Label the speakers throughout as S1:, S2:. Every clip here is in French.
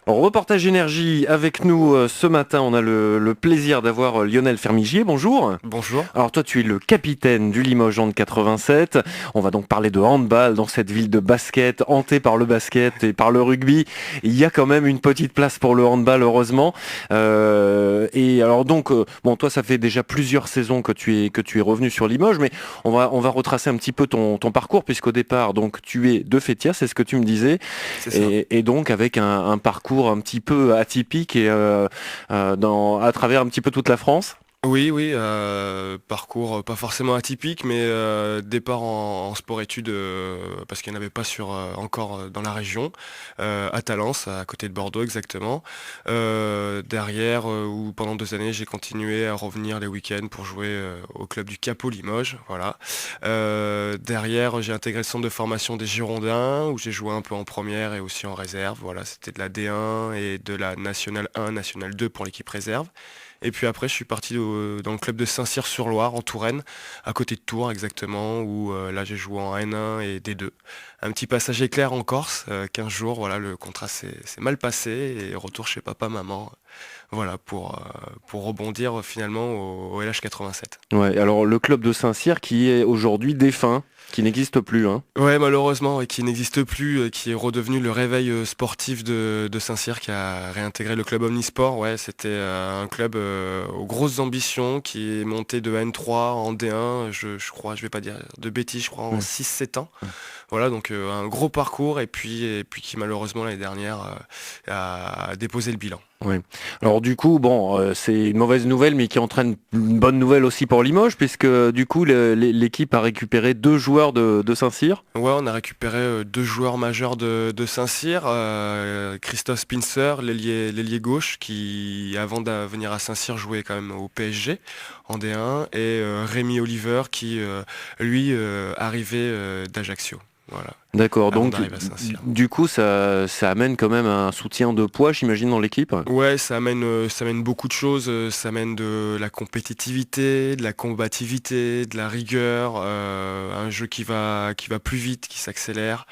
S1: Reportage énergie avec nous ce matin, on a le plaisir d'avoir Lionel Fermigier, bonjour.
S2: Bonjour.
S1: Alors toi tu es le capitaine du Limoges Hand 87, on va donc parler de handball dans cette ville de basket, hantée par le basket et par le rugby. Il y a quand même une petite place pour le handball heureusement. Et alors donc, bon toi ça fait déjà plusieurs saisons que tu es revenu sur Limoges, mais on va retracer un petit peu ton parcours puisqu'au départ donc tu es de Fétia, c'est ce que tu me disais.
S2: C'est ça.
S1: Et donc avec un parcours un petit peu atypique et à travers un petit peu toute la France.
S2: Oui, oui, parcours pas forcément atypique, mais départ en sport-études parce qu'il n'y en avait pas encore dans la région, à Talence, à côté de Bordeaux exactement. Derrière, où pendant 2 années, j'ai continué à revenir les week-ends pour jouer au club du Capot Limoges, voilà. Derrière, j'ai intégré le centre de formation des Girondins, où j'ai joué un peu en première et aussi en réserve. Voilà, c'était de la D1 et de la Nationale 1, Nationale 2 pour l'équipe réserve. Et puis après, je suis parti dans le club de Saint-Cyr-sur-Loire, en Touraine, à côté de Tours exactement, où là j'ai joué en N1 et D2. Un petit passage éclair en Corse, 15 jours, voilà, le contrat s'est mal passé, et retour chez papa, maman, voilà, pour rebondir finalement au LH 87.
S1: Ouais, alors le club de Saint-Cyr qui est aujourd'hui défunt, qui n'existe plus, hein.
S2: Ouais, malheureusement, et qui n'existe plus, qui est redevenu le réveil sportif de Saint-Cyr, qui a réintégré le club Omnisport. Ouais, c'était un club aux grosses ambitions, qui est monté de N3 en D1, je crois, je vais pas dire de bêtises, je crois en
S1: Ouais.
S2: 6-7 ans. Voilà, donc un gros parcours, et puis qui malheureusement l'année dernière a déposé le bilan.
S1: Ouais. Alors du coup, bon, c'est une mauvaise nouvelle, mais qui entraîne une bonne nouvelle aussi pour Limoges, puisque du coup, l'équipe a récupéré deux joueurs de Saint-Cyr.
S2: Ouais, on a récupéré deux joueurs majeurs de Saint-Cyr, Christophe Spincer, l'ailier gauche, qui avant de venir à Saint-Cyr jouait quand même au PSG en D1, et Rémi Oliver qui lui arrivait d'Ajaccio, voilà,
S1: D'accord,
S2: avant
S1: donc
S2: d'arriver à Saint-Cyr.
S1: du coup, ça amène quand même un soutien de poids, j'imagine, dans l'équipe.
S2: Ouais, ça amène beaucoup de choses. Ça amène de la compétitivité, de la combativité, de la rigueur, un jeu qui va plus vite, qui s'accélère,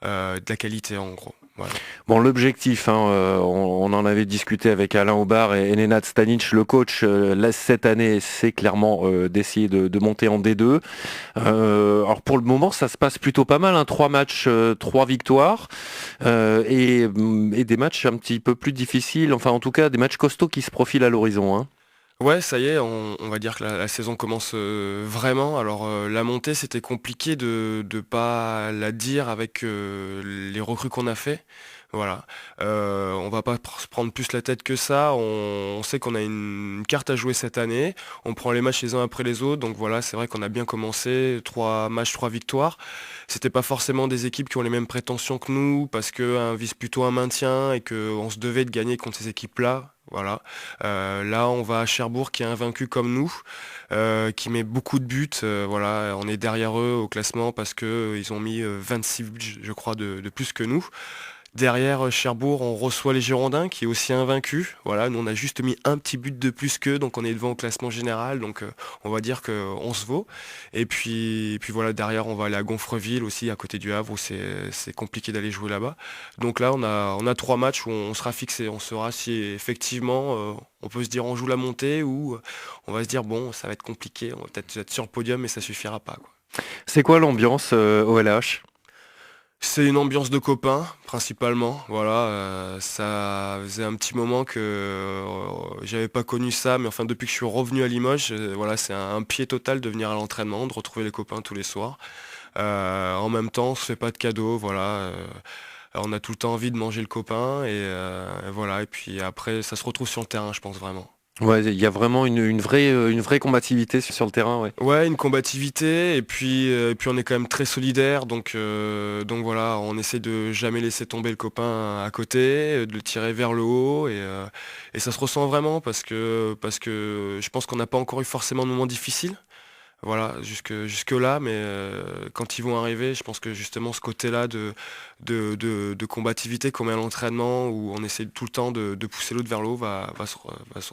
S2: de la qualité en gros. Voilà.
S1: Bon, l'objectif, hein, on en avait discuté avec Alain Aubard et Nenad Stanic, le coach, là, cette année, c'est clairement d'essayer de monter en D2. Alors pour le moment, ça se passe plutôt pas mal, hein, 3 matchs, 3 victoires, et des matchs un petit peu plus difficiles, enfin en tout cas des matchs costauds qui se profilent à l'horizon, hein.
S2: Ouais, ça y est, on va dire que la saison commence vraiment. Alors la montée, c'était compliqué de pas la dire avec les recrues qu'on a fait. Voilà. On va pas se prendre plus la tête que ça. On sait qu'on a une carte à jouer cette année. On prend les matchs les uns après les autres. Donc voilà, c'est vrai qu'on a bien commencé. 3 matchs, 3 victoires. C'était pas forcément des équipes qui ont les mêmes prétentions que nous, parce qu'on vise plutôt un maintien et qu'on se devait de gagner contre ces équipes-là. Voilà. Là, on va à Cherbourg, qui est invaincu comme nous, qui met beaucoup de buts. Voilà, on est derrière eux au classement parce que ils ont mis 26 buts, je crois, de plus que nous. Derrière Cherbourg, on reçoit les Girondins, qui est aussi invaincu. Voilà, nous on a juste mis un petit but de plus qu'eux, donc on est devant au classement général. Donc on va dire qu'on se vaut. Et puis voilà, derrière on va aller à Gonfreville aussi, à côté du Havre, où c'est compliqué d'aller jouer là-bas. Donc là on a 3 matchs où on sera fixé. On saura si effectivement on peut se dire on joue la montée, ou on va se dire bon, ça va être compliqué, on va peut-être être sur le podium, mais ça suffira pas, quoi.
S1: C'est quoi l'ambiance au LH?
S2: C'est une ambiance de copains, principalement. Voilà, ça faisait un petit moment que j'avais pas connu ça, mais enfin depuis que je suis revenu à Limoges, voilà, c'est un pied total de venir à l'entraînement, de retrouver les copains tous les soirs. En même temps, on se fait pas de cadeaux, voilà. On a tout le temps envie de manger le copain, et voilà. Et puis après, ça se retrouve sur le terrain, je pense vraiment.
S1: Ouais, il y a vraiment une vraie combativité sur le terrain, ouais.
S2: Ouais, une combativité, et puis on est quand même très solidaire, donc voilà, on essaie de jamais laisser tomber le copain à côté, de le tirer vers le haut, et ça se ressent vraiment parce que je pense qu'on n'a pas encore eu forcément de moments difficiles, voilà, jusque là, mais quand ils vont arriver, je pense que justement ce côté-là de combativité qu'on met à l'entraînement, où on essaie tout le temps de pousser l'autre vers le haut, va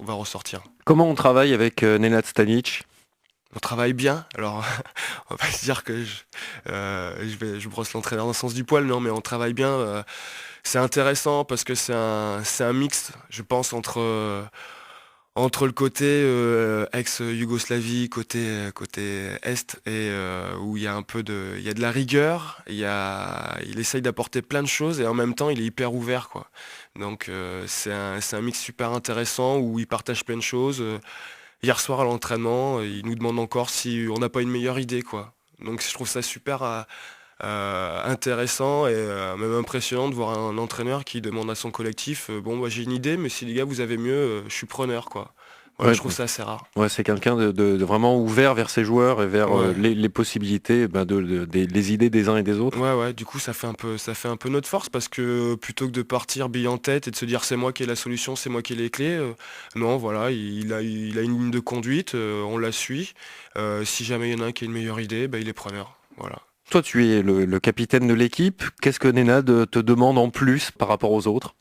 S2: ressortir.
S1: Comment on travaille avec Nenad Stanic?
S2: On travaille bien. Alors, on va pas se dire que je brosse l'entraîneur dans le sens du poil, non, mais on travaille bien. C'est intéressant parce que c'est un mix, je pense, entre le côté ex-Yougoslavie, côté Est, et où il y a un peu il y a de la rigueur, il essaye d'apporter plein de choses et en même temps il est hyper ouvert, quoi. Donc c'est un mix super intéressant où il partage plein de choses. Hier soir à l'entraînement, il nous demande encore si on n'a pas une meilleure idée, quoi. Donc je trouve ça super intéressant et même impressionnant de voir un entraîneur qui demande à son collectif, bon bah j'ai une idée, mais si les gars vous avez mieux, je suis preneur, quoi. Voilà,
S1: Ouais,
S2: je trouve ça assez rare.
S1: ouais, c'est quelqu'un de vraiment ouvert vers ses joueurs et vers
S2: Ouais.
S1: les possibilités, les idées des uns et des autres.
S2: Ouais, ouais, du coup ça fait un peu notre force parce que plutôt que de partir bille en tête et de se dire c'est moi qui ai la solution, c'est moi qui ai les clés, non, voilà, il a une ligne de conduite, on la suit. Si jamais il y en a un qui a une meilleure idée, bah, il est preneur. Voilà.
S1: Toi, tu es le capitaine de l'équipe. Qu'est-ce que Nenad te demande en plus par rapport aux autres?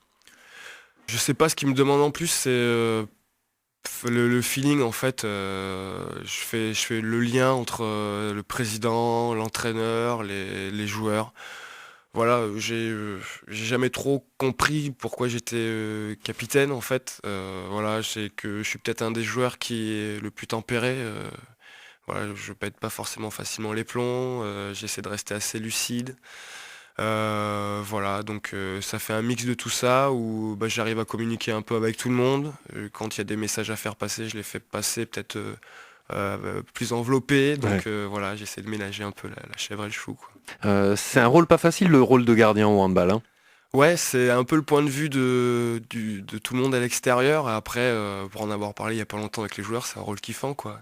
S2: Je sais pas ce qu'il me demande en plus, c'est le feeling en fait. Je fais le lien entre le président, l'entraîneur, les joueurs. Voilà, j'ai jamais trop compris pourquoi j'étais capitaine en fait. Voilà, c'est que je suis peut-être un des joueurs qui est le plus tempéré. Voilà, je pète pas forcément facilement les plombs. J'essaie de rester assez lucide. Voilà, donc ça fait un mix de tout ça où bah, j'arrive à communiquer un peu avec tout le monde. Quand il y a des messages à faire passer, je les fais passer peut-être plus enveloppés.
S1: Ouais.
S2: Donc voilà, j'essaie de ménager un peu la chèvre et le chou, quoi.
S1: C'est un rôle pas facile, le rôle de gardien au handball, hein.
S2: Ouais, c'est un peu le point de vue de tout le monde à l'extérieur. Après, pour en avoir parlé il y a pas longtemps avec les joueurs, c'est un rôle kiffant, quoi.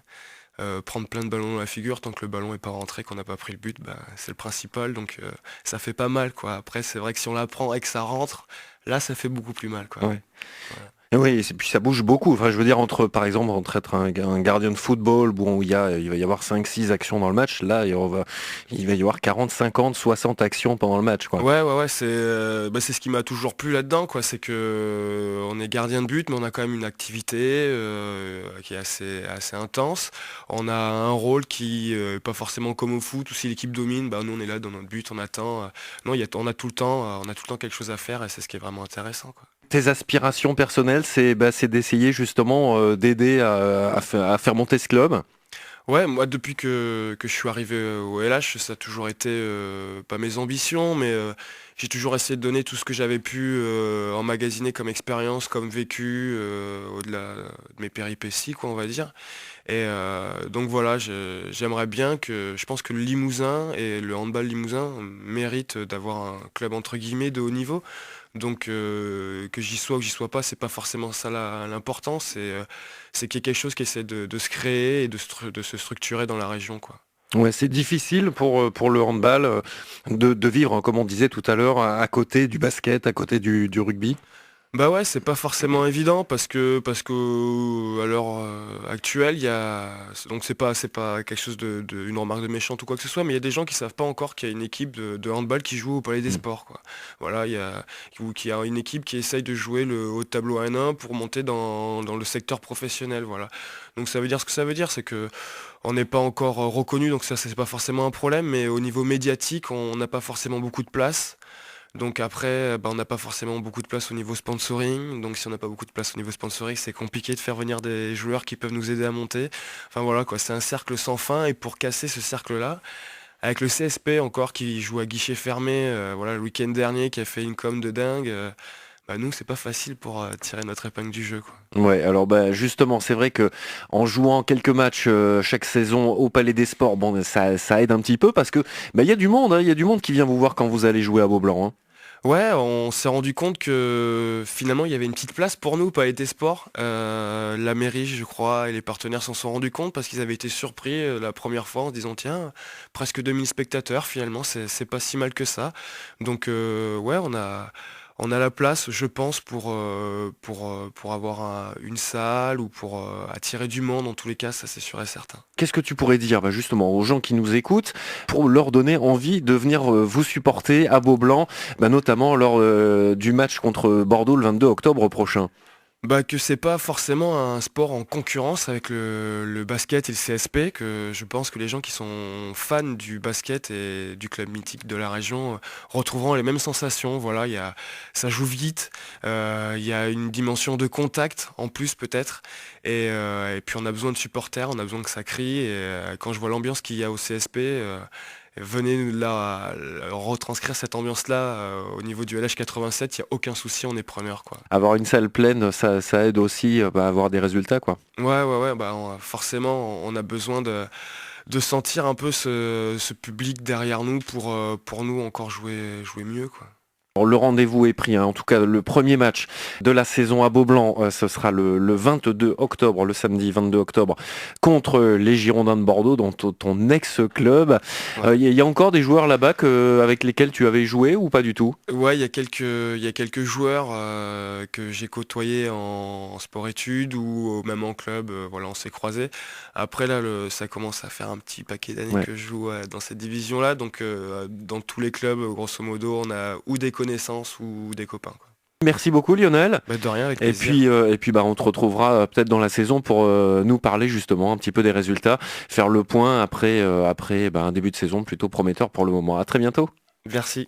S2: Prendre plein de ballons dans la figure, tant que le ballon est pas rentré, qu'on n'a pas pris le but, bah, c'est le principal, donc ça fait pas mal, quoi. Après, c'est vrai que si on la prend et que ça rentre, là, ça fait beaucoup plus mal, quoi.
S1: Ouais.
S2: Voilà.
S1: Et oui, et puis ça bouge beaucoup. Enfin, je veux dire, par exemple, entre être un gardien de football, où il va y avoir 5-6 actions dans le match, là, il va y avoir 40, 50, 60 actions pendant le match, quoi.
S2: Ouais, ouais, ouais, c'est ce qui m'a toujours plu là-dedans, quoi. C'est que on est gardien de but, mais on a quand même une activité qui est assez intense. On a un rôle qui est pas forcément comme au foot, où si l'équipe domine, bah nous on est là dans notre but, on attend. Non, on a tout le temps quelque chose à faire, et c'est ce qui est vraiment intéressant, quoi.
S1: Tes aspirations personnelles, c'est d'essayer justement d'aider à faire monter ce club.
S2: Ouais, moi depuis que je suis arrivé au LH, ça a toujours été pas mes ambitions, mais j'ai toujours essayé de donner tout ce que j'avais pu emmagasiner comme expérience, comme vécu, au-delà de mes péripéties, quoi, on va dire. Et donc voilà, j'aimerais bien je pense que le Limousin et le handball limousin méritent d'avoir un club entre guillemets de haut niveau. Donc que j'y sois ou que j'y sois pas, c'est pas forcément ça l'important, c'est qu'il y ait quelque chose qui essaie de se créer et de se structurer dans la région, quoi.
S1: Ouais, c'est difficile pour le handball de vivre, hein, comme on disait tout à l'heure, à côté du basket, à côté du rugby.
S2: Bah ouais, c'est pas forcément évident parce que à l'heure actuelle, il y a donc c'est pas quelque chose une remarque de méchante ou quoi que ce soit, mais il y a des gens qui savent pas encore qu'il y a une équipe de handball qui joue au Palais des
S1: Mm.
S2: Sports, quoi. Voilà, ou qu'il y a une équipe qui essaye de jouer le haut de tableau 1-1 pour monter dans le secteur professionnel, voilà. Donc ça veut dire ce que ça veut dire, c'est que on n'est pas encore reconnu, donc ça c'est pas forcément un problème, mais au niveau médiatique, on n'a pas forcément beaucoup de place. Donc après, bah, on n'a pas forcément beaucoup de place au niveau sponsoring. Donc si on n'a pas beaucoup de place au niveau sponsoring, c'est compliqué de faire venir des joueurs qui peuvent nous aider à monter. Enfin voilà quoi, c'est un cercle sans fin. Et pour casser ce cercle-là, avec le CSP encore qui joue à guichet fermé, voilà, le week-end dernier qui a fait une com de dingue, bah, nous c'est pas facile pour tirer notre épingle du jeu, quoi.
S1: Ouais, alors bah justement, c'est vrai que en jouant quelques matchs chaque saison au Palais des Sports, bon, ça aide un petit peu parce que bah il y a du monde, hein, il y a du monde qui vient vous voir quand vous allez jouer à Beaublanc, hein.
S2: Ouais, on s'est rendu compte que finalement il y avait une petite place pour nous au Palais des Sports. La mairie, je crois, et les partenaires s'en sont rendus compte parce qu'ils avaient été surpris la première fois en se disant tiens, presque 2000 spectateurs finalement, c'est pas si mal que ça. Donc ouais, on a la place, je pense, pour avoir une salle ou pour attirer du monde en tous les cas, ça c'est sûr et certain.
S1: Qu'est-ce que tu pourrais dire bah, justement aux gens qui nous écoutent pour leur donner envie de venir vous supporter à Beaublanc, bah, notamment lors du match contre Bordeaux le 22 octobre prochain?
S2: Bah, que c'est pas forcément un sport en concurrence avec le basket et le CSP, que je pense que les gens qui sont fans du basket et du club mythique de la région retrouveront les mêmes sensations. Voilà, ça joue vite, il y a une dimension de contact en plus peut-être, et puis on a besoin de supporters, on a besoin que ça crie. Et quand je vois l'ambiance qu'il y a au CSP, venez là retranscrire cette ambiance-là au niveau du LH87, il n'y a aucun souci, on est preneur, quoi.
S1: Avoir une salle pleine, ça aide aussi à avoir des résultats, quoi.
S2: Ouais, ouais, ouais, bah, forcément, on a besoin de sentir un peu ce public derrière nous pour nous encore jouer mieux, quoi.
S1: Alors, le rendez-vous est pris, hein. En tout cas, le premier match de la saison à Beaublanc, ce sera le 22 octobre, le samedi 22 octobre, contre les Girondins de Bordeaux, dans ton ex-club.
S2: Ouais.
S1: Il y a encore des joueurs là-bas avec lesquels tu avais joué ou pas du tout?
S2: Ouais, il y a quelques joueurs que j'ai côtoyés en sport-études ou même en club, voilà, on s'est croisés. Après là, ça commence à faire un petit paquet d'années
S1: Ouais.
S2: que je joue dans cette division-là, donc dans tous les clubs, grosso modo, on a ou des connaissances ou des copains, quoi.
S1: Merci beaucoup Lionel.
S2: Bah, de rien, avec
S1: Et
S2: plaisir.
S1: puis, on te retrouvera peut-être dans la saison pour nous parler justement un petit peu des résultats, faire le point après un début de saison plutôt prometteur pour le moment. À très bientôt.
S2: Merci.